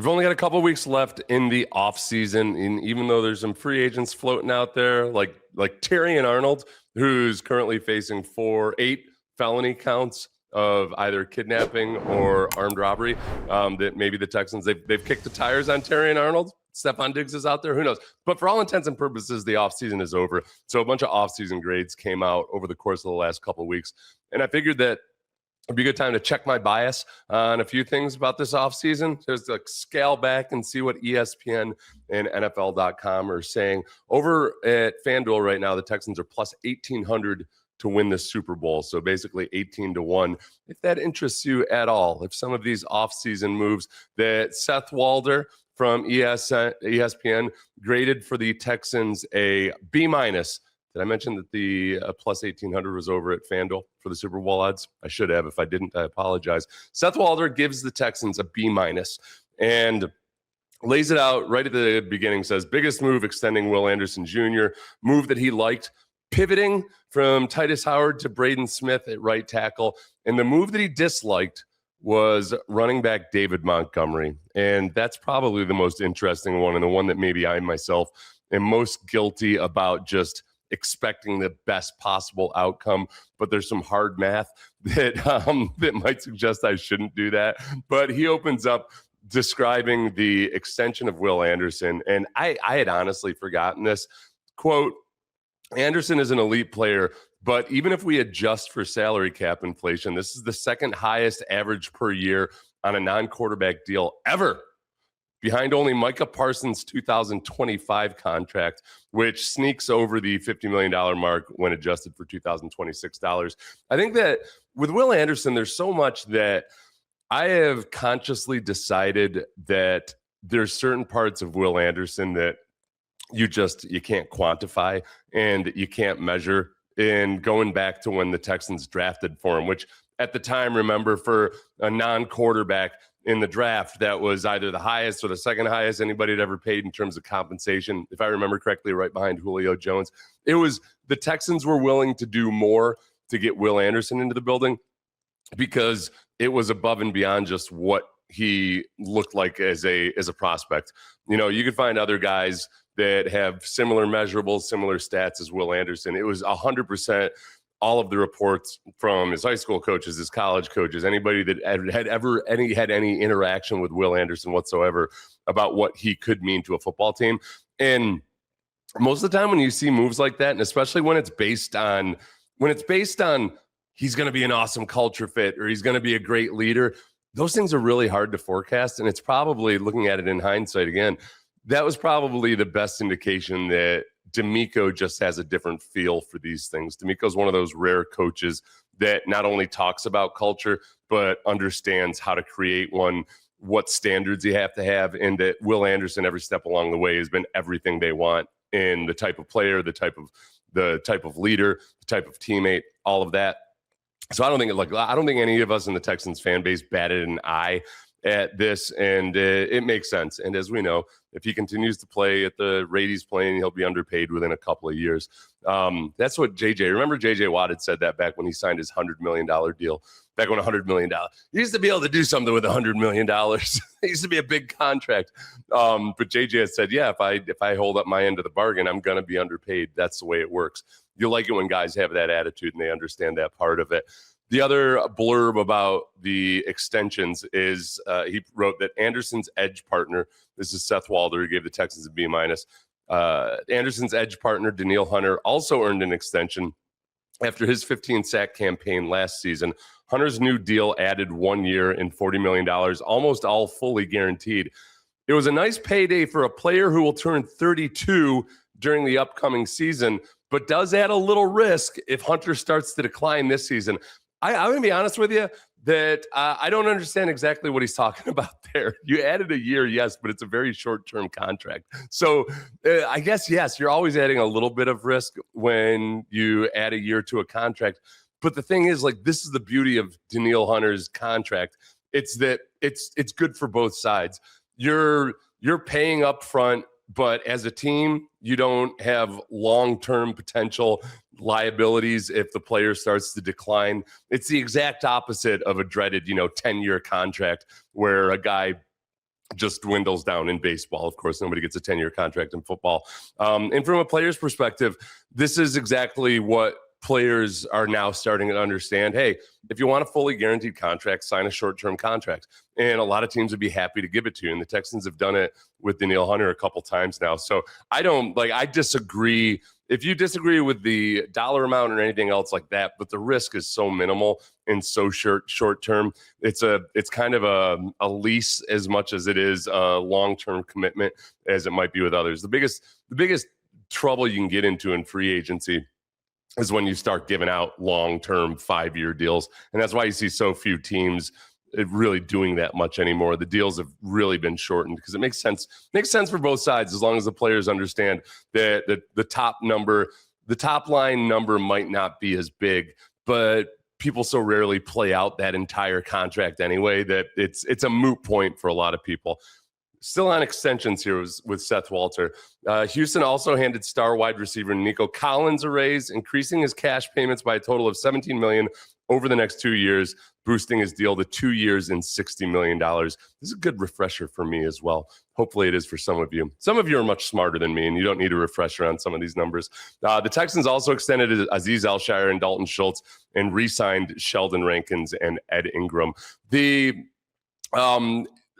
We've only got a couple of weeks left in the offseason, and even though there's some free agents floating out there, like Tyrion Arnold, who's currently facing 8 felony counts of either kidnapping or armed robbery, that maybe the Texans, they've kicked the tires on Tyrion Arnold. Stephon Diggs is out there. Who knows? But for all intents and purposes, the offseason is over. So a bunch of offseason grades came out over the course of the last couple of weeks, and I figured that it'd be a good time to check my bias on a few things about this offseason. Just like scale back and see what ESPN and NFL.com are saying. Over at FanDuel right now, the Texans are plus 1,800 to win the Super Bowl. So basically 18-1. If that interests you at all, if some of these offseason moves that Seth Walder from ESPN graded for the Texans a B-. Did I mention that the plus 1,800 was over at FanDuel for the Super Bowl odds? I should have. If I didn't, I apologize. Seth Walder gives the Texans a B- and lays it out right at the beginning, says, biggest move, extending Will Anderson Jr., move that he liked, pivoting from Tytus Howard to Braden Smith at right tackle, and the move that he disliked was running back David Montgomery. And that's probably the most interesting one, and the one that maybe I myself am most guilty about just expecting the best possible outcome, but there's some hard math that that might suggest I shouldn't do that. But he opens up describing the extension of Will Anderson, and I had honestly forgotten this. Quote, Anderson is an elite player, but even if we adjust for salary cap inflation, this is the second highest average per year on a non-quarterback deal ever, behind only Micah Parsons' 2025 contract, which sneaks over the $50 million mark when adjusted for $2026. I think that with Will Anderson, there's so much that I have consciously decided that there's certain parts of Will Anderson that you can't quantify and you can't measure. And going back to when the Texans drafted for him, which at the time, remember, for a non-quarterback in the draft, that was either the highest or the second highest anybody had ever paid in terms of compensation. If I remember correctly, right behind Julio Jones. It was the Texans were willing to do more to get Will Anderson into the building because it was above and beyond just what he looked like as a prospect. You know, you could find other guys that have similar measurables, similar stats as Will Anderson. It was 100%. All of the reports from his high school coaches, his college coaches, anybody that had ever had any interaction with Will Anderson whatsoever about what he could mean to a football team. And most of the time when you see moves like that, and especially when it's based on he's going to be an awesome culture fit or he's going to be a great leader, those things are really hard to forecast. And it's probably, looking at it in hindsight again, that was probably the best indication that D'Amico just has a different feel for these things. D'Amico's one of those rare coaches that not only talks about culture, but understands how to create one, what standards you have to have, and that Will Anderson, every step along the way, has been everything they want in the type of player, the type of leader, the type of teammate, all of that. So I don't think any of us in the Texans fan base batted an eye at this, and it makes sense. And as we know, if he continues to play at the rate he's playing, he'll be underpaid within a couple of years. That's what remember J.J. Watt had said that back when he signed his $100 million deal, back when $100 million. He used to be able to do something with $100 million. It used to be a big contract. But J.J. had said, yeah, if I hold up my end of the bargain, I'm going to be underpaid. That's the way it works. You like it when guys have that attitude and they understand that part of it. The other blurb about the extensions is he wrote that Anderson's edge partner, this is Seth Walder, who gave the Texans a B-. Anderson's edge partner, Danielle Hunter, also earned an extension after his 15-sack campaign last season. Hunter's new deal added 1 year and $40 million, almost all fully guaranteed. It was a nice payday for a player who will turn 32 during the upcoming season, but does add a little risk if Hunter starts to decline this season. I'm going to be honest with you that I don't understand exactly what he's talking about there. You added a year, yes, but it's a very short-term contract. So I guess, yes, you're always adding a little bit of risk when you add a year to a contract. But the thing is, like, this is the beauty of Danielle Hunter's contract. It's that it's good for both sides. You're paying up front, but as a team, you don't have long-term potential liabilities if the player starts to decline. It's the exact opposite of a dreaded, 10-year contract where a guy just dwindles down in baseball. Of course, nobody gets a 10-year contract in football. And from a player's perspective, this is exactly what players are now starting to understand. Hey, if you want a fully guaranteed contract, sign a short-term contract. And a lot of teams would be happy to give it to you. And the Texans have done it with Danielle Hunter a couple times now. So I disagree. If you disagree with the dollar amount or anything else like that, but the risk is so minimal and so short term, it's kind of a lease as much as it is a long-term commitment as it might be with others. The biggest trouble you can get into in free agency is when you start giving out long-term 5-year deals. And that's why you see so few teams really doing that much anymore. The deals have really been shortened because it makes sense for both sides, as long as the players understand that the top line number might not be as big, but people so rarely play out that entire contract anyway that it's a moot point for a lot of people. Still on extensions here with Seth Walter. Houston also handed star wide receiver Nico Collins a raise, increasing his cash payments by a total of $17 million over the next 2 years, boosting his deal to 2 years and $60 million. This is a good refresher for me as well. Hopefully it is for some of you. Some of you are much smarter than me, and you don't need a refresher on some of these numbers. The Texans also extended Aziz Al-Shaair and Dalton Schultz and re-signed Sheldon Rankins and Ed Ingram.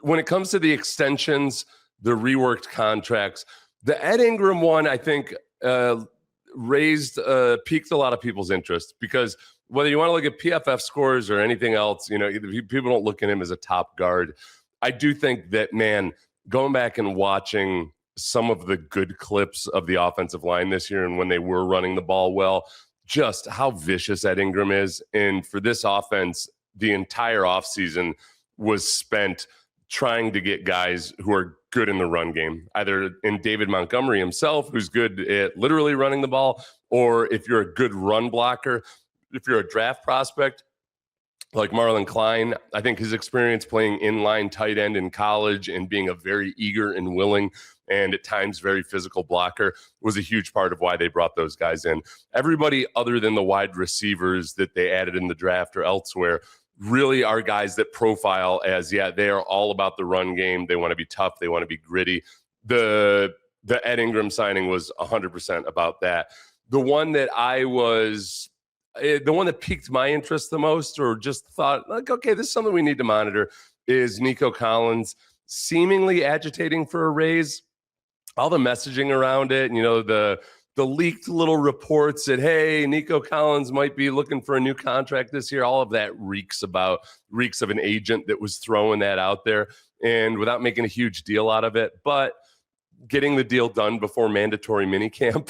When it comes to the extensions, the reworked contracts, the Ed Ingram one, I think, piqued a lot of people's interest, because whether you want to look at PFF scores or anything else, people don't look at him as a top guard. I do think that, man, going back and watching some of the good clips of the offensive line this year and when they were running the ball well, just how vicious Ed Ingram is. And for this offense, the entire offseason was spent trying to get guys who are good in the run game, either in David Montgomery himself, who's good at literally running the ball, or if you're a good run blocker, if you're a draft prospect like Marlon Klein, I think his experience playing inline tight end in college and being a very eager and willing and at times very physical blocker was a huge part of why they brought those guys in. Everybody other than the wide receivers that they added in the draft or elsewhere really are guys that profile as, they are all about the run game. They want to be tough. They want to be gritty. The Ed Ingram signing was 100% about that. The one that piqued my interest the most, or just thought, like, okay, this is something we need to monitor, is Nico Collins seemingly agitating for a raise. All the messaging around it, the leaked little reports that, hey, Nico Collins might be looking for a new contract this year. All of that reeks of an agent that was throwing that out there, and without making a huge deal out of it. But getting the deal done before mandatory minicamp,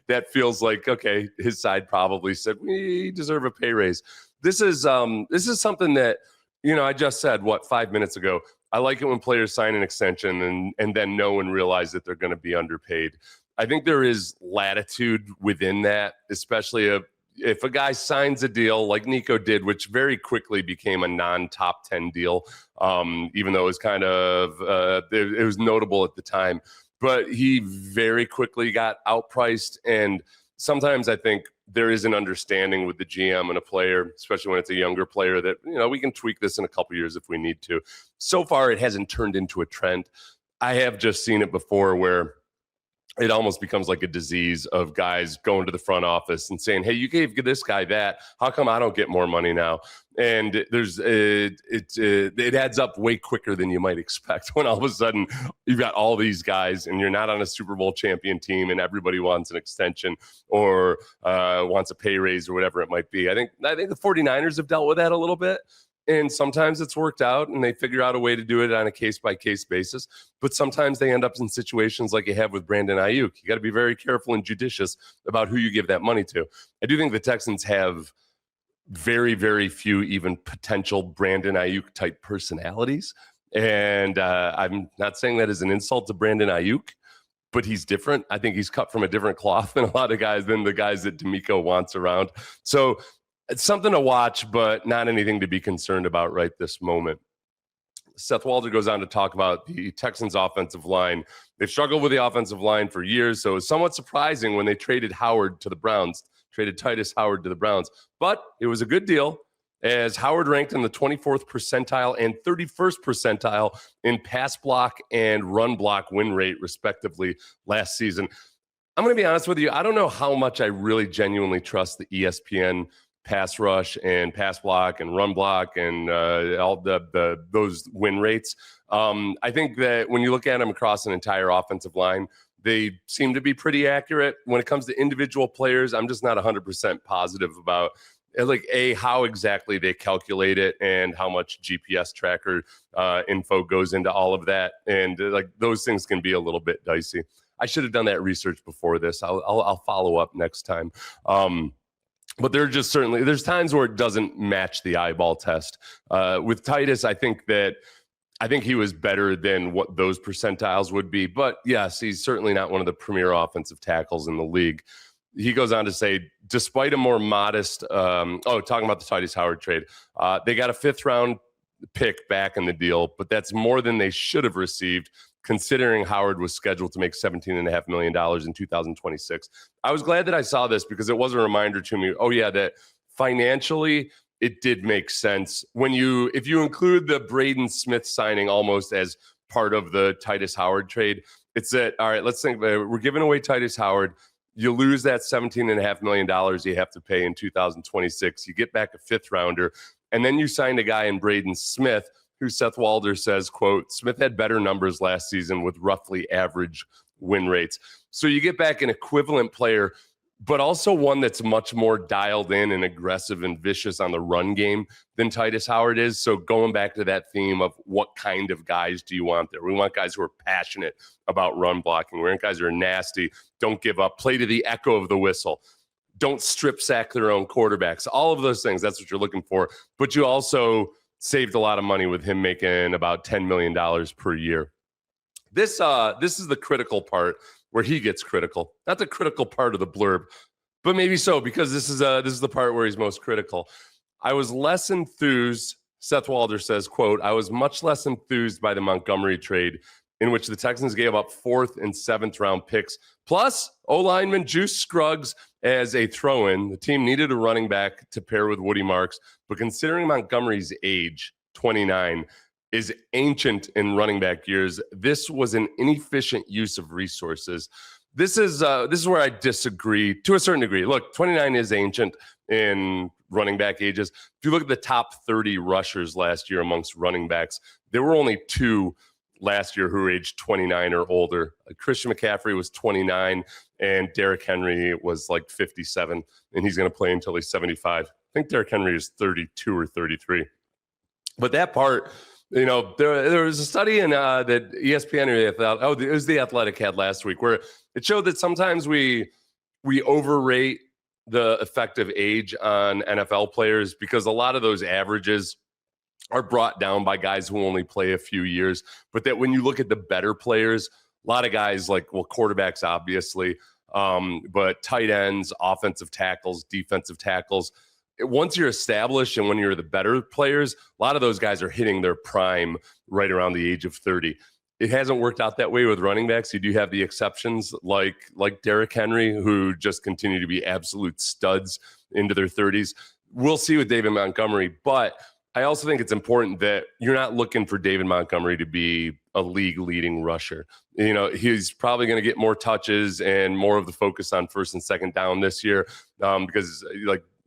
that feels like, okay, his side probably said, we deserve a pay raise. This is something that, I just said, 5 minutes ago, I like it when players sign an extension and then know and realize that they're going to be underpaid. I think there is latitude within that, especially if a guy signs a deal like Nico did, which very quickly became a non-top 10 deal, even though it was kind of it was notable at the time. But he very quickly got outpriced, and sometimes I think there is an understanding with the GM and a player, especially when it's a younger player, that we can tweak this in a couple years if we need to. So far, it hasn't turned into a trend. I have just seen it before where it almost becomes like a disease of guys going to the front office and saying, hey, you gave this guy that. How come I don't get more money now? And it adds up way quicker than you might expect when all of a sudden you've got all these guys and you're not on a Super Bowl champion team and everybody wants an extension or wants a pay raise or whatever it might be. I think the 49ers have dealt with that a little bit. And sometimes it's worked out and they figure out a way to do it on a case-by-case basis. But sometimes they end up in situations like you have with Brandon Ayuk. You got to be very careful and judicious about who you give that money to. I do think the Texans have very, very few even potential Brandon Ayuk type personalities. And I'm not saying that as an insult to Brandon Ayuk, but he's different. I think he's cut from a different cloth than a lot of guys, than the guys that D'Amico wants around. So it's something to watch, but not anything to be concerned about right this moment. Seth Walter goes on to talk about the Texans' offensive line. They've struggled with the offensive line for years, so it's somewhat surprising when they traded Tytus Howard to the Browns. But it was a good deal. as Howard ranked in the 24th percentile and 31st percentile in pass block and run block win rate, respectively, last season. I'm going to be honest with you. I don't know how much I really genuinely trust the ESPN pass rush and pass block and run block and all those win rates. I think that when you look at them across an entire offensive line, they seem to be pretty accurate. When it comes to individual players, I'm just not 100% positive about how exactly they calculate it and how much GPS tracker info goes into all of that. And those things can be a little bit dicey. I should have done that research before this. I'll follow up next time. But there's times where it doesn't match the eyeball test. With Tytus, I think he was better than what those percentiles would be. But yes, he's certainly not one of the premier offensive tackles in the league. He goes on to say, despite a more modest, talking about the Tytus Howard trade, they got a 5th round pick back in the deal, but that's more than they should have received, considering Howard was scheduled to make $17.5 million in 2026. I was glad that I saw this because it was a reminder to me, that financially it did make sense. If you include the Braden Smith signing almost as part of the Tytus Howard trade, it's that, all right, let's think, we're giving away Tytus Howard. You lose that $17.5 million you have to pay in 2026. You get back a 5th rounder, and then you signed a guy in Braden Smith, who Seth Walder says, quote, Smith had better numbers last season with roughly average win rates. So you get back an equivalent player, but also one that's much more dialed in and aggressive and vicious on the run game than Tytus Howard is. So going back to that theme of what kind of guys do you want there? We want guys who are passionate about run blocking. We want guys who are nasty, don't give up, play to the echo of the whistle, don't strip sack their own quarterbacks. All of those things, that's what you're looking for. But you also saved a lot of money with him making about $10 million per year. This is the critical part where he gets critical. Not the critical part of the blurb, but maybe so, because this is the part where he's most critical. I was less enthused, Seth Walder says, quote, I was much less enthused by the Montgomery trade, in which the Texans gave up 4th and 7th round picks, plus O-lineman Juice Scruggs as a throw-in. The team needed a running back to pair with Woody Marks, but considering Montgomery's age, 29, is ancient in running back years, this was an inefficient use of resources. This is where I disagree to a certain degree. Look, 29 is ancient in running back ages. If you look at the top 30 rushers last year amongst running backs, there were only 2 last year who were aged 29 or older. Christian McCaffrey was 29 and Derrick Henry was 57, and he's going to play until he's 75. I think Derrick Henry is 32 or 33. But that part, there was a study in that ESPN it was The Athletic had last week, where it showed that sometimes we overrate the effective age on NFL players because a lot of those averages are brought down by guys who only play a few years. But that when you look at the better players, a lot of guys quarterbacks, obviously, but tight ends, offensive tackles, defensive tackles, once you're established and when you're the better players, a lot of those guys are hitting their prime right around the age of 30. It hasn't worked out that way with running backs. You do have the exceptions like Derrick Henry, who just continue to be absolute studs into their 30s. We'll see with David Montgomery, but I also think it's important that you're not looking for David Montgomery to be a league-leading rusher. He's probably going to get more touches and more of the focus on 1st and 2nd down this year because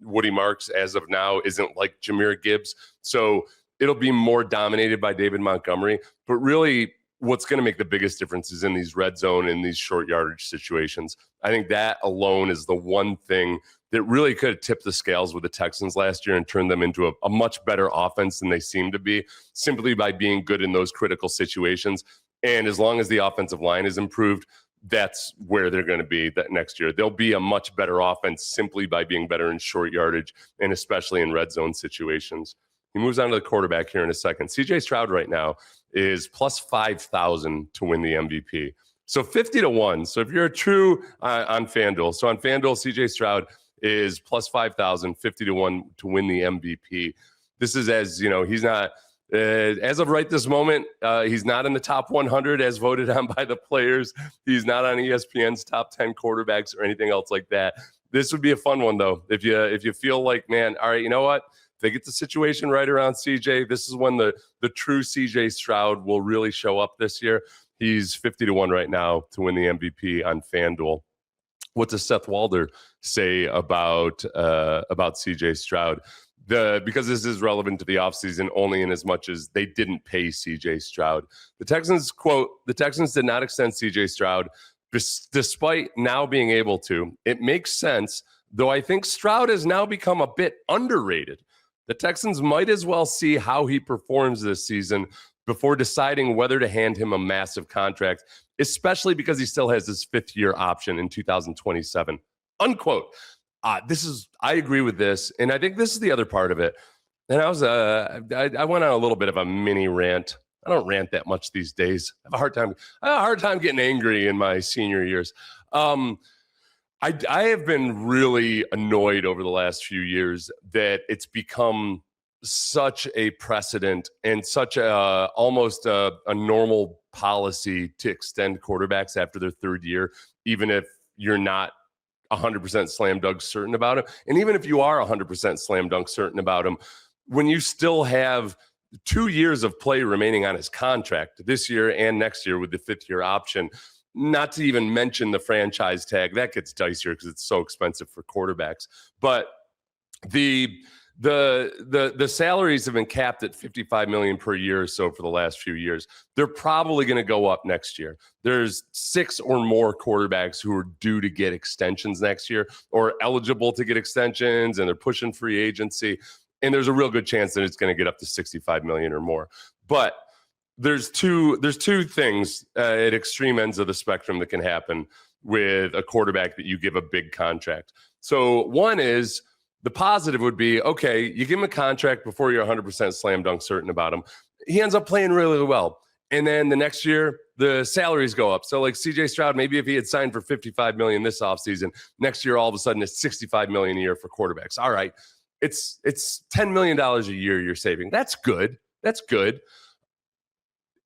Woody Marks, as of now, isn't like Jahmyr Gibbs. So it'll be more dominated by David Montgomery. But really, what's going to make the biggest difference is in these red zone and these short yardage situations. I think that alone is the one thing that really could have tipped the scales with the Texans last year and turned them into a much better offense than they seem to be, simply by being good in those critical situations. And as long as the offensive line is improved, that's where they're going to be that next year. They'll be a much better offense simply by being better in short yardage and especially in red zone situations. He moves on to the quarterback here in a second. CJ Stroud right now is plus 5,000 to win the MVP. So 50-1. So if you're a true on FanDuel, so on FanDuel, CJ Stroud is plus 5,000, 50-1 to win the MVP. This is he's not, as of right this moment, he's not in the top 100 as voted on by the players. He's not on ESPN's top 10 quarterbacks or anything else like that. This would be a fun one, though. If you feel like, man, all right, you know what? they get the situation right around CJ, this is when the true CJ Stroud will really show up this year. He's 50-1 right now to win the MVP on FanDuel. What does Seth Walder say about CJ Stroud? Because this is relevant to the offseason only in as much as they didn't pay CJ Stroud. The Texans, quote, the Texans did not extend CJ Stroud despite now being able to. It makes sense, though I think Stroud has now become a bit underrated. The Texans might as well see how he performs this season before deciding whether to hand him a massive contract, especially because he still has his fifth-year option in 2027, unquote. I agree with this, and I think this is the other part of it. And I went on a little bit of a mini rant. I don't rant that much these days. I have a hard time getting angry in my senior years. I have been really annoyed over the last few years that it's become such a precedent and such almost a normal policy to extend quarterbacks after their third year, even if you're not 100% slam dunk certain about him. And even if you are 100% slam dunk certain about him, when you still have 2 years of play remaining on his contract this year and next year with the fifth-year option, not to even mention the franchise tag, that gets dicier because it's so expensive for quarterbacks. But the salaries have been capped at $55 million per year or so for the last few years. They're probably going to go up next year. There's 6 or more quarterbacks who are due to get extensions next year or eligible to get extensions, and they're pushing free agency. And there's a real good chance that it's going to get up to $65 million or more. But there's two things at extreme ends of the spectrum that can happen with a quarterback that you give a big contract. So one is, the positive would be, okay, you give him a contract before you're 100% slam dunk certain about him. He ends up playing really well. And then the next year, the salaries go up. So like CJ Stroud, maybe if he had signed for $55 million this offseason, next year all of a sudden it's $65 million a year for quarterbacks. All right, it's $10 million a year you're saving. That's good. That's good.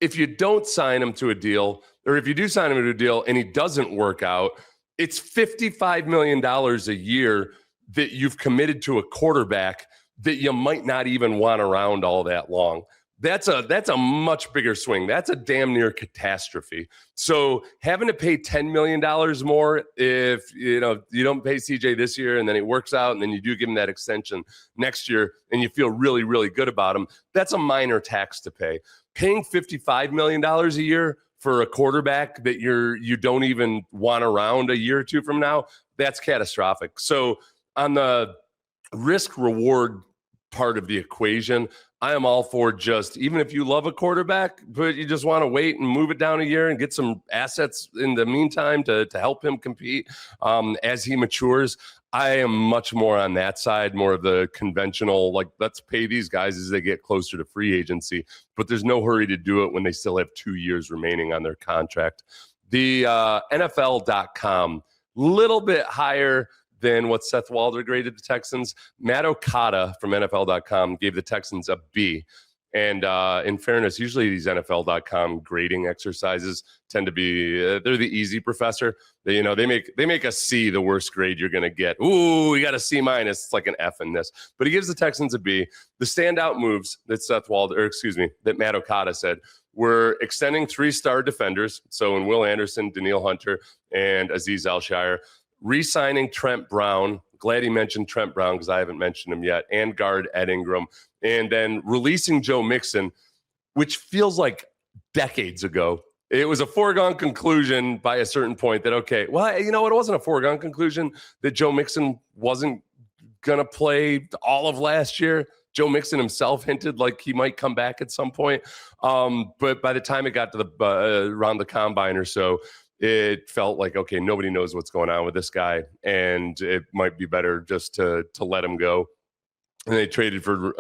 If you don't sign him to a deal, or if you do sign him to a deal and he doesn't work out, it's $55 million a year that you've committed to a quarterback that you might not even want around all that long. That's a much bigger swing. That's a damn near catastrophe. So having to pay $10 million more if you don't pay CJ this year and then it works out and then you do give him that extension next year and you feel really, really good about him, that's a minor tax to pay. Paying $55 million a year for a quarterback that you don't even want around a year or two from now, that's catastrophic. So on the risk reward part of the equation, I am all for just, even if you love a quarterback, but you just want to wait and move it down a year and get some assets in the meantime to help him compete as he matures. I am much more on that side, more of the conventional, like, let's pay these guys as they get closer to free agency, but there's no hurry to do it when they still have 2 years remaining on their contract. The NFL.com, little bit higher than what Seth Walder graded the Texans. Matt Okada from NFL.com gave the Texans a B. And in fairness, usually these NFL.com grading exercises tend to be, they're the easy professor. They make a C the worst grade you're going to get. Ooh, you got a C minus. It's like an F in this. But he gives the Texans a B. The standout moves that Matt Okada said were extending 3-star defenders. So in Will Anderson, Danielle Hunter, and Azeez Al-Shaair, re-signing Trent Brown. Glad he mentioned Trent Brown because I haven't mentioned him yet. And guard Ed Ingram. And then releasing Joe Mixon, which feels like decades ago. It was a foregone conclusion by a certain point that, okay, well, it wasn't a foregone conclusion that Joe Mixon wasn't going to play all of last year. Joe Mixon himself hinted like he might come back at some point. But by the time it got to around the combine or so, it felt like, okay, nobody knows what's going on with this guy, and it might be better just to let him go. And they traded for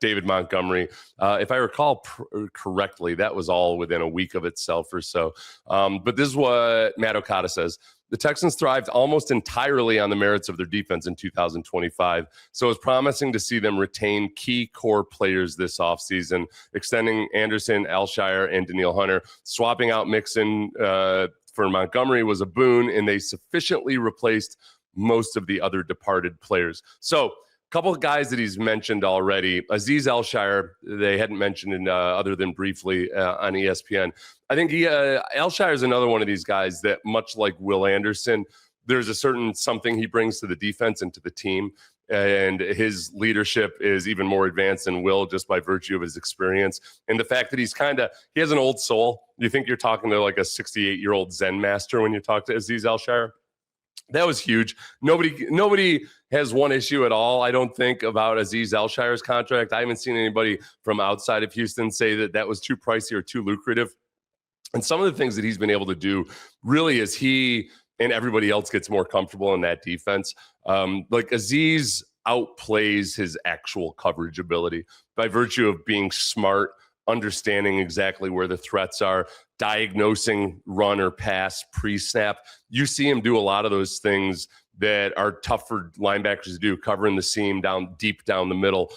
David Montgomery. If I recall correctly, that was all within a week of itself or so. But this is what Matt Okada says. The Texans thrived almost entirely on the merits of their defense in 2025. So it's promising to see them retain key core players this offseason, extending Anderson, Al-Shaair, and Danielle Hunter. Swapping out Mixon for Montgomery was a boon, and they sufficiently replaced most of the other departed players. So couple of guys that he's mentioned already. Azeez Al-Shaair, they hadn't mentioned in, other than briefly on ESPN. I think Al-Shaair is another one of these guys that, much like Will Anderson, there's a certain something he brings to the defense and to the team. And his leadership is even more advanced than Will, just by virtue of his experience. And the fact that he has an old soul. You think you're talking to like a 68-year-old Zen master when you talk to Azeez Al-Shaair. That was huge. Nobody has one issue at all, I don't think, about Azeez Al-Shaair's contract. I haven't seen anybody from outside of Houston say that was too pricey or too lucrative. And some of the things that he's been able to do really is he and everybody else gets more comfortable in that defense. Like Azeez outplays his actual coverage ability by virtue of being smart, understanding exactly where the threats are, diagnosing run or pass pre-snap. You see him do a lot of those things that are tough for linebackers to do, covering the seam deep down the middle,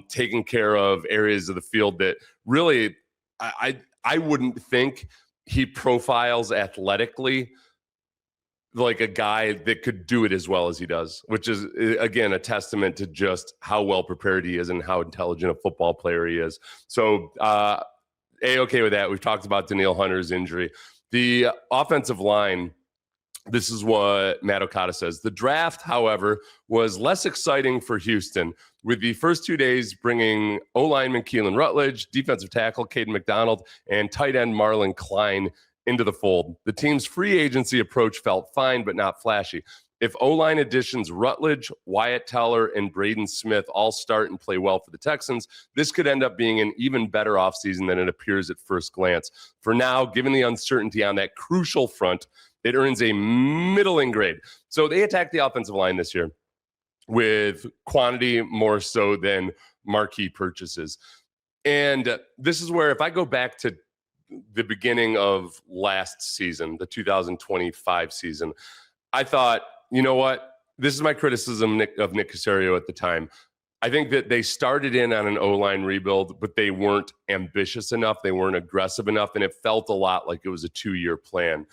taking care of areas of the field that really I wouldn't think he profiles athletically like a guy that could do it as well as he does, which is, again, a testament to just how well prepared he is and how intelligent a football player he is. So, A-okay with that. We've talked about Danielle Hunter's injury. The offensive line, this is what Matt Okada says. The draft, however, was less exciting for Houston, with the first 2 days bringing O-lineman Keelan Rutledge, defensive tackle Caden McDonald, and tight end Marlon Klein into the fold. The team's free agency approach felt fine, but not flashy. If O-line additions Rutledge, Wyatt Teller, and Braden Smith all start and play well for the Texans, this could end up being an even better offseason than it appears at first glance. For now, given the uncertainty on that crucial front, it earns a middling grade. So they attacked the offensive line this year with quantity more so than marquee purchases. And this is where, if I go back to the beginning of last season, the 2025 season, I thought, you know what? This is my criticism of Nick Caserio at the time. I think that they started in on an O-line rebuild, but they weren't ambitious enough. They weren't aggressive enough. And it felt a lot like it was a 2-year plan.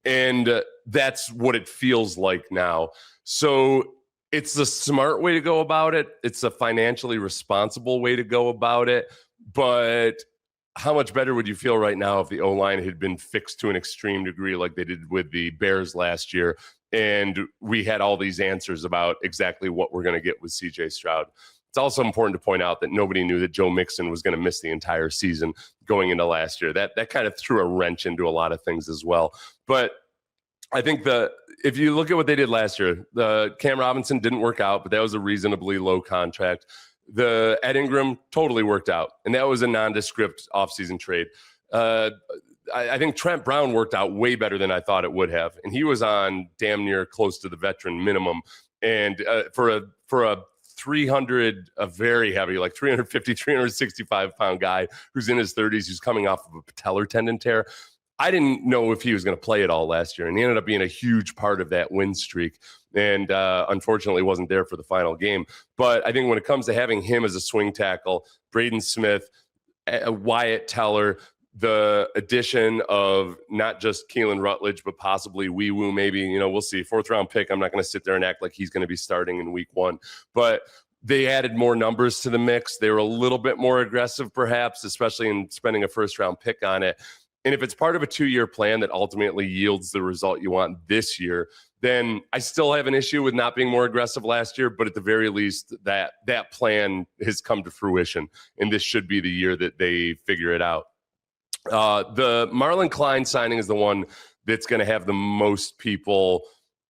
And that's what it feels like now. So it's the smart way to go about it. It's a financially responsible way to go about it. But how much better would you feel right now if the O-line had been fixed to an extreme degree like they did with the Bears last year, and we had all these answers about exactly what we're going to get with C.J. Stroud? It's also important to point out that nobody knew that Joe Mixon was going to miss the entire season going into last year. That kind of threw a wrench into a lot of things as well. But I think if you look at what they did last year, the Cam Robinson didn't work out, but that was a reasonably low contract. The Ed Ingram totally worked out, and that was a nondescript offseason trade. I think Trent Brown worked out way better than I thought it would have, and he was on damn near close to the veteran minimum. And for a 300, a very heavy, like 350, 365 pound guy who's in his 30s, who's coming off of a patellar tendon tear, I didn't know if he was going to play at all last year, and he ended up being a huge part of that win streak, and unfortunately wasn't there for the final game. But I think when it comes to having him as a swing tackle, Braden Smith, Wyatt Teller, the addition of not just Keelan Rutledge, but possibly Wee Woo, maybe, we'll see. 4th round pick. I'm not going to sit there and act like he's going to be starting in week 1, but they added more numbers to the mix. They were a little bit more aggressive, perhaps, especially in spending a 1st round pick on it. And if it's part of a 2-year plan that ultimately yields the result you want this year, then I still have an issue with not being more aggressive last year. But at the very least, that plan has come to fruition, and this should be the year that they figure it out. The Marlon Klein signing is the one that's going to have the most people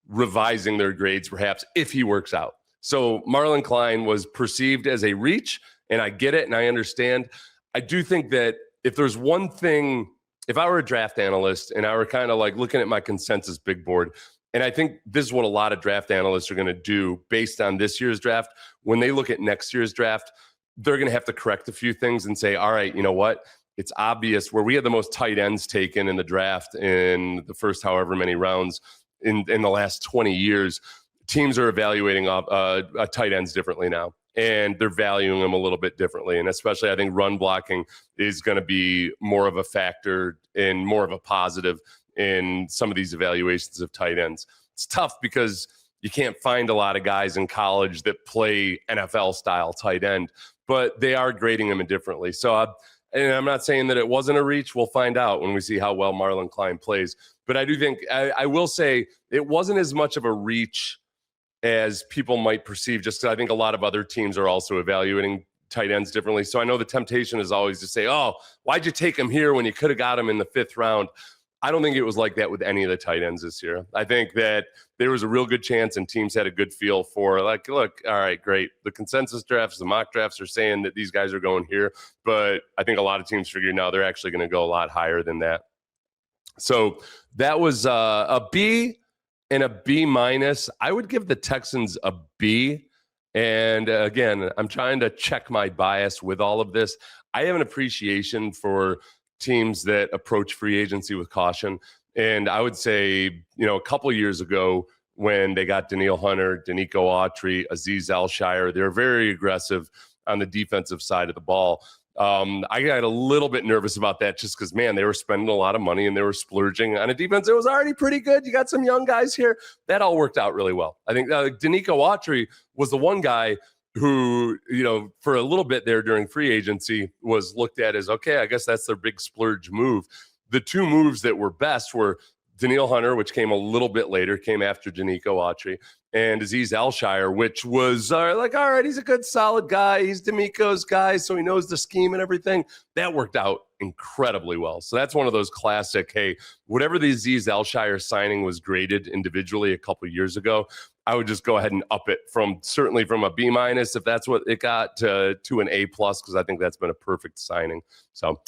revising their grades, perhaps, if he works out. So Marlon Klein was perceived as a reach, and I get it, and I understand. I do think that if there's one thing, if I were a draft analyst and I were kind of like looking at my consensus big board, and I think this is what a lot of draft analysts are going to do based on this year's draft, when they look at next year's draft, they're going to have to correct a few things and say, all right, you know what? It's obvious where we had the most tight ends taken in the draft in the first however many rounds in the last 20 years. Teams are evaluating tight ends differently now, and they're valuing them a little bit differently. And especially, I think run blocking is going to be more of a factor and more of a positive in some of these evaluations of tight ends. It's tough because you can't find a lot of guys in college that play NFL style tight end, but they are grading them indifferently. So, and I'm not saying that it wasn't a reach. We'll find out when we see how well Marlon Klein plays. But I do think, I will say it wasn't as much of a reach as people might perceive, just because I think a lot of other teams are also evaluating tight ends differently. So I know the temptation is always to say, oh, why'd you take him here when you could have got him in the 5th round? I don't think it was like that with any of the tight ends this year. I think that there was a real good chance and teams had a good feel for, like, look, all right, great. The consensus drafts, the mock drafts are saying that these guys are going here. But I think a lot of teams figure now they're actually going to go a lot higher than that. So that was a B and a B minus. I would give the Texans a B. And again, I'm trying to check my bias with all of this. I have an appreciation for teams that approach free agency with caution. And I would say, a couple of years ago when they got Danielle Hunter, Danico Autry, Azeez Al-Shaair, they were very aggressive on the defensive side of the ball. I got a little bit nervous about that just because, man, they were spending a lot of money and they were splurging on a defense that was already pretty good. You got some young guys here. That all worked out really well. I think Danico Autry was the one guy who, for a little bit there during free agency was looked at as, okay, I guess that's their big splurge move. The two moves that were best were Danielle Hunter, which came a little bit later, came after Danico Autry, and Azeez Al-Shaair, which was like, all right, he's a good, solid guy. He's D'Amico's guy, so he knows the scheme and everything. That worked out incredibly well. So that's one of those classic, hey, whatever the Azeez Al-Shaair signing was graded individually a couple of years ago, I would just go ahead and up it certainly from a B minus, if that's what it got, to an A plus, because I think that's been a perfect signing. So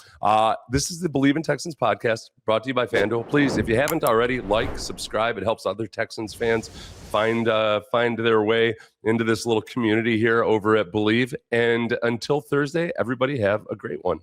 this is the Believe in Texans podcast brought to you by FanDuel. Please, if you haven't already, subscribe. It helps other Texans fans find their way into this little community here over at Believe. And until Thursday, everybody have a great one.